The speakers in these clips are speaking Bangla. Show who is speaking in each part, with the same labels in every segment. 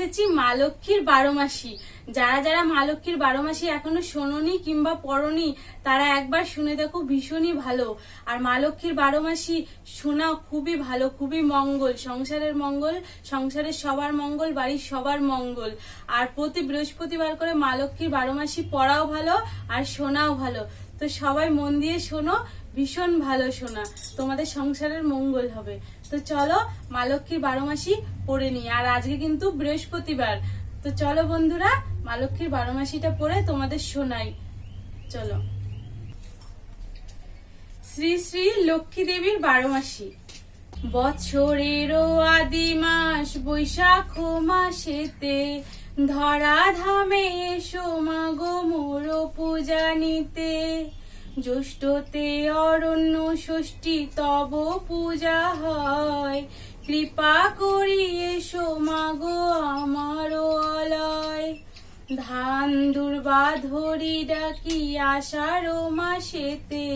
Speaker 1: এসেছি মা লক্ষ্মীর 12 মাসি। যারা যারা মা লক্ষ্মীর 12 মাসি এখনো শোনোনি কিংবা পড়নি তারা একবার শুনে দেখো, ভীষণই ভালো। আর মা লক্ষ্মীর 12 মাসি শোনা খুবই ভালো, খুবই মঙ্গল, সংসারের মঙ্গল, সংসারের সবার মঙ্গল, বাড়ির সবার মঙ্গল। আর প্রতি বৃহস্পতিবার করে মা লক্ষ্মীর 12 মাসি পড়াও ভালো আর শোনাও ভালো। তো সবাই মন দিয়ে শোনো, ভীষণ ভালো শোনা, তোমাদের সংসারের মঙ্গল হবে। তো চলো মা লক্ষ্মীর 12 মাসি পড়ে নি। আর আজকে কিন্তু বৃহস্পতিবার, তো চলো বন্ধুরা মা লক্ষ্মীর 12 মাসিটা পড়ে তোমাদের শোনাই। চলো। শ্রী শ্রী লক্ষ্মী দেবীর 12 মাসি। বছরেরও আদি মাস বৈশাখ মাসেতে ধরা ধামে এসো মাগো মোর পূজা নিতে। জ্যৈষ্ঠতে অরণ্য ষষ্ঠী তব পূজা হয়, কৃপা করি এসো মাগো আমার অলয়। ধান দুর্বা ধরি ডাকি আষাঢ় মাসেতে,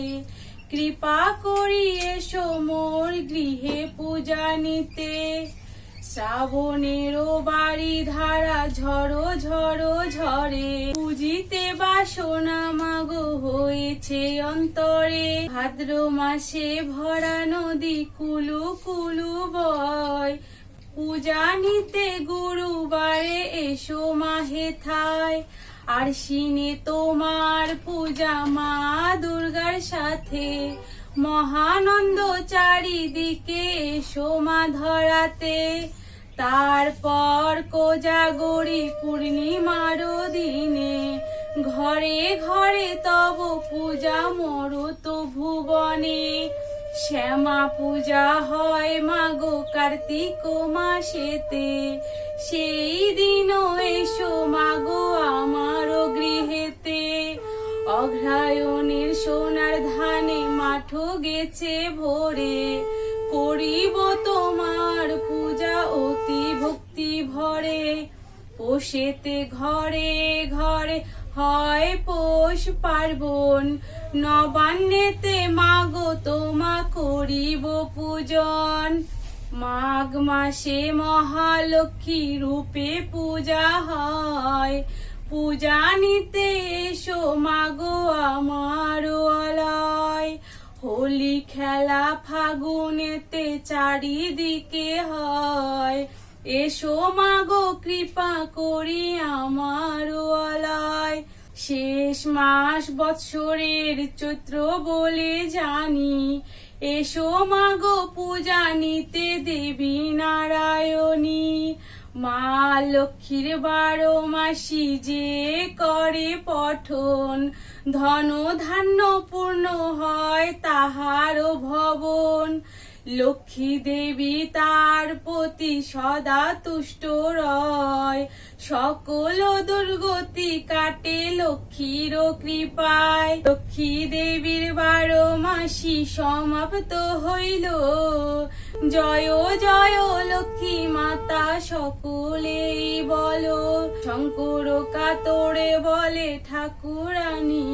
Speaker 1: কৃপা করি এসো মোর গৃহে পূজা নিতে। শ্রাবণেরও বাড়ি ধারা ঝড়ো ঝড়ো ঝরে, পুজিতে বাসনা মাগো হয়েছে অন্তরে। ভাদ্র মাসে ভরা নদী কুলু কুলু বয়, পূজা নিতে গুরুবারে এসো মাহে থায়। আর সিনে তোমার পূজা মা দুর্গার সাথে, মহানন্দ চারিদিকে এসো মা ধরাতে। তারপর কোজাগরী পূর্ণিমার দিনে, ঘরে ঘরে তব পূজা মরত ভুবনে। শ্যামা পূজা হয় মাগো কার্তিক মাসেতে, সেই দিনও এসো মাগো আমার গৃহেতে। অগ্রহায়ণের সোনার ধানে মাঠ গেছে ভরে, করিব তোমার পূজা অতি ভক্তি ভরে। পৌষেতে ঘরে ঘরে হয় পৌষ পার্বণ, নবান্নেতে মাগো তোমা করিব পূজন। মাঘ মাসে মহালক্ষ্মী রূপে পূজা হয়, পূজা নিতে এসো মাগো আমার অলয়। হোলি খেলা ফাগুনেতে চারিদিকে হয়, এসো মাগো কৃপা করি আমার অলয়। শেষ মাস বৎসরের চৈত্র বলে জানি, এসো মাগো পূজা নিতে দেবী নারায়ণী। মা লক্ষ্মীর 12 মাসি যে করে পঠন, ধন ধান্য পূর্ণ হয় তাহারও ভবন। লক্ষ্মী দেবী তার প্রতি সদা তুষ্ট রয়, সকল দুর্গতি কাটে লক্ষ্মীর কৃপায়। লক্ষ্মী দেবীর 12 মাসি সমাপ্ত হইল, জয় জয় লক্ষ্মী মাতা সকলেই বলো। শঙ্কর কাতরে বলে ঠাকুরানী,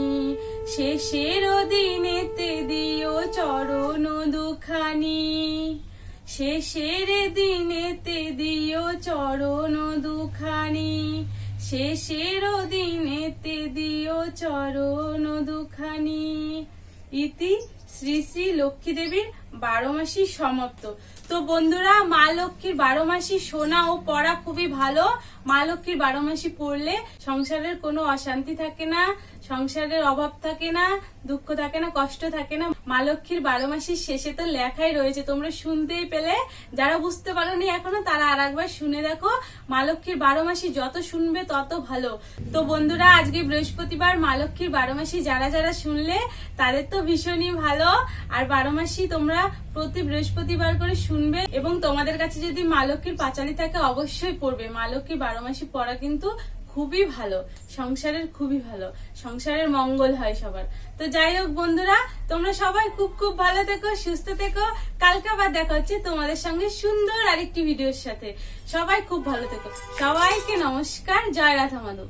Speaker 1: শেষের দিনেতে দিও চরণ দুখানি। শেষের দিনেতে দিও চরণ দুখানি, শেষের দিনেতে দিও চরণ দুখানি। ইতি শ্রী শ্রী লক্ষ্মী দেবীর 12 মাসি সমাপ্ত। তো বন্ধুরা মা লক্ষ্মীর 12 মাসি শোনা ও পড়া খুবই ভালো। মা লক্ষ্মীর 12 মাসি পড়লে সংসারের কোনো অশান্তি থাকে না, সংসারের অভাব থাকে না, দুঃখ থাকে না, কষ্ট থাকে না। মা লক্ষ্মীর 12 মাসির শেষে তো লেখাই রয়েছে, তোমরা শুনতেই পেলে। যারা বুঝতে পারোনি এখনো তারা আর একবার শুনে দেখো। মা লক্ষ্মীর 12 মাসি যত শুনবে তত ভালো। তো বন্ধুরা আজকে বৃহস্পতিবার, মা লক্ষ্মীর 12 মাসি যারা যারা শুনলে তাদের তো ভীষণই ভালো। আর 12 মাসি তোমরা প্রতি বৃহস্পতিবার করে শুনবে, এবং তোমাদের কাছে যদি মা লক্ষ্মীর পাঁচালি থাকে অবশ্যই পড়বে। মা লক্ষ্মীর 12 মাসি পড়া কিন্তু খুবই ভালো, সংসারের খুবই ভালো, সংসারের মঙ্গল হয় সবার। তো যাই হোক বন্ধুরা, তোমরা সবাই খুব খুব ভালো থেকো, সুস্থ থেকো। কালকে আবার দেখা হচ্ছে তোমাদের সঙ্গে সুন্দর আরেকটি ভিডিওর সাথে। সবাই খুব ভালো থেকো, সবাইকে নমস্কার, জয় রাধা মাধব।